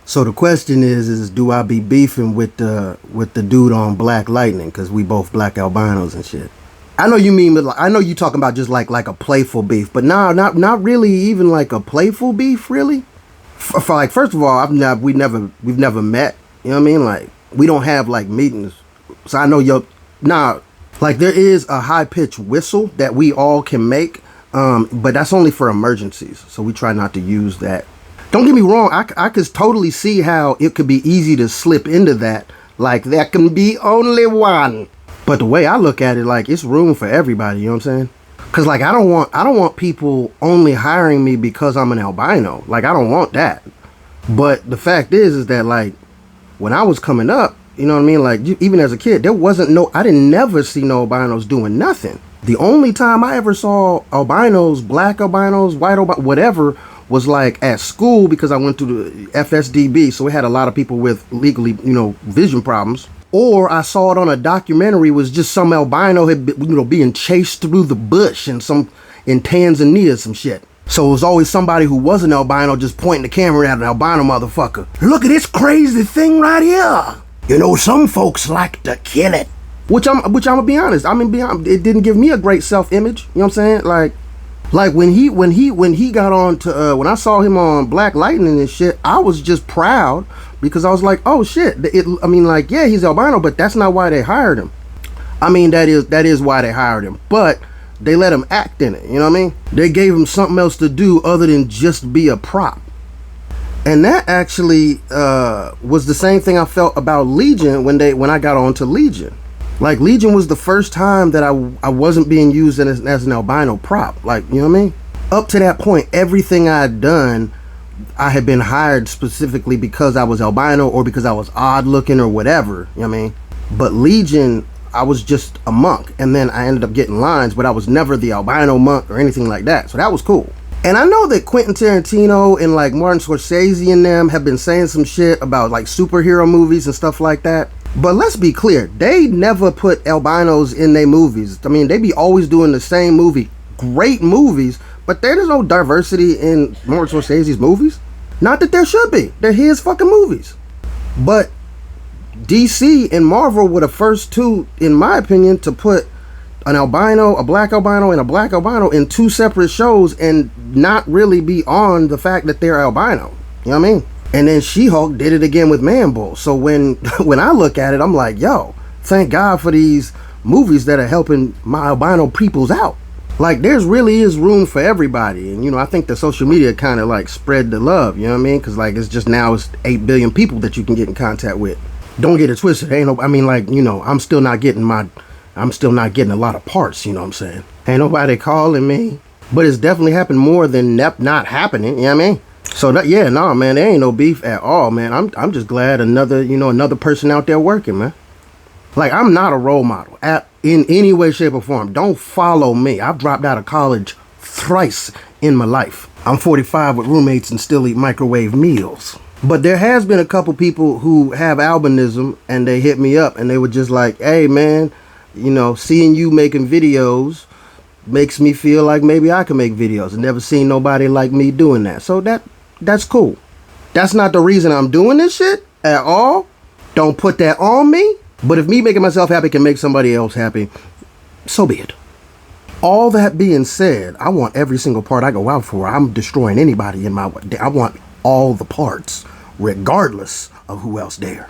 So the question is do I be beefing with the dude on Black Lightning because we both black albinos and shit? I know you mean, I know you talking about just like a playful beef, but no, not really even like a playful beef, really. For like, first of all, we've never met. You know what I mean? Like, we don't have like meetings, so I know like there is a high pitched whistle that we all can make, but that's only for emergencies. So we try not to use that. Don't get me wrong, I could totally see how it could be easy to slip into that. Like, there can be only one. But the way I look at it, like, it's room for everybody, you know what I'm saying? Because, like, I don't want people only hiring me because I'm an albino. Like, I don't want that. But the fact is that, like, when I was coming up, you know what I mean? Like, even as a kid, I didn't never see no albinos doing nothing. The only time I ever saw albinos, black albinos, white albinos, whatever, was like at school, because I went to the FSDB, so we had a lot of people with legally, vision problems. Or I saw it on a documentary, was just some albino had been, being chased through the bush in Tanzania, some shit. So it was always somebody who was an albino just pointing the camera at an albino motherfucker. Look at this crazy thing right here. Some folks like to kill it. Which I'm gonna be honest. It didn't give me a great self-image. You know what I'm saying? Like when he got on to when I saw him on Black Lightning and shit, I was just proud because I was like, oh shit. Yeah, he's albino, but that's not why they hired him. That is why they hired him, but they let him act in it. You know what I mean? They gave him something else to do other than just be a prop. And that actually was the same thing I felt about Legion when I got on to Legion. Like, Legion was the first time that I wasn't being used as an albino prop. Like, you know what I mean? Up to that point, everything I had done, I had been hired specifically because I was albino or because I was odd looking or whatever. You know what I mean? But Legion, I was just a monk. And then I ended up getting lines, but I was never the albino monk or anything like that. So that was cool. And I know that Quentin Tarantino and like Martin Scorsese and them have been saying some shit about like superhero movies and stuff like that. But let's be clear, they never put albinos in their movies. They be always doing the same movie. Great movies, but there's no diversity in Martin Scorsese's movies. Not that there should be. They're his fucking movies. But DC and Marvel were the first two, in my opinion, to put an albino, a black albino, and a black albino in two separate shows and not really be on the fact that they're albino. You know what I mean? And then She-Hulk did it again with Man Bull. So when I look at it, I'm like, yo, thank God for these movies that are helping my albino peoples out. Like, there's really is room for everybody. And, I think the social media kind of like spread the love, you know what I mean? Because like, it's 8 billion people that you can get in contact with. Don't get it twisted. I'm still not getting a lot of parts, you know what I'm saying? Ain't nobody calling me. But it's definitely happened more than not happening, you know what I mean? So man, there ain't no beef at all, man. I'm just glad another person out there working, man. Like, I'm not a role model in any way, shape, or form. Don't follow me. I've dropped out of college thrice in my life. I'm 45 with roommates and still eat microwave meals. But there has been a couple people who have albinism and they hit me up and they were just like, hey man, seeing you making videos makes me feel like maybe I can make videos. I've never seen nobody like me doing that. So that's cool. That's not the reason I'm doing this shit at all. Don't put that on me. But if me making myself happy can make somebody else happy, so be it. All that being said, I want every single part I go out for. I'm destroying anybody in my way. I want all the parts, regardless of who else there.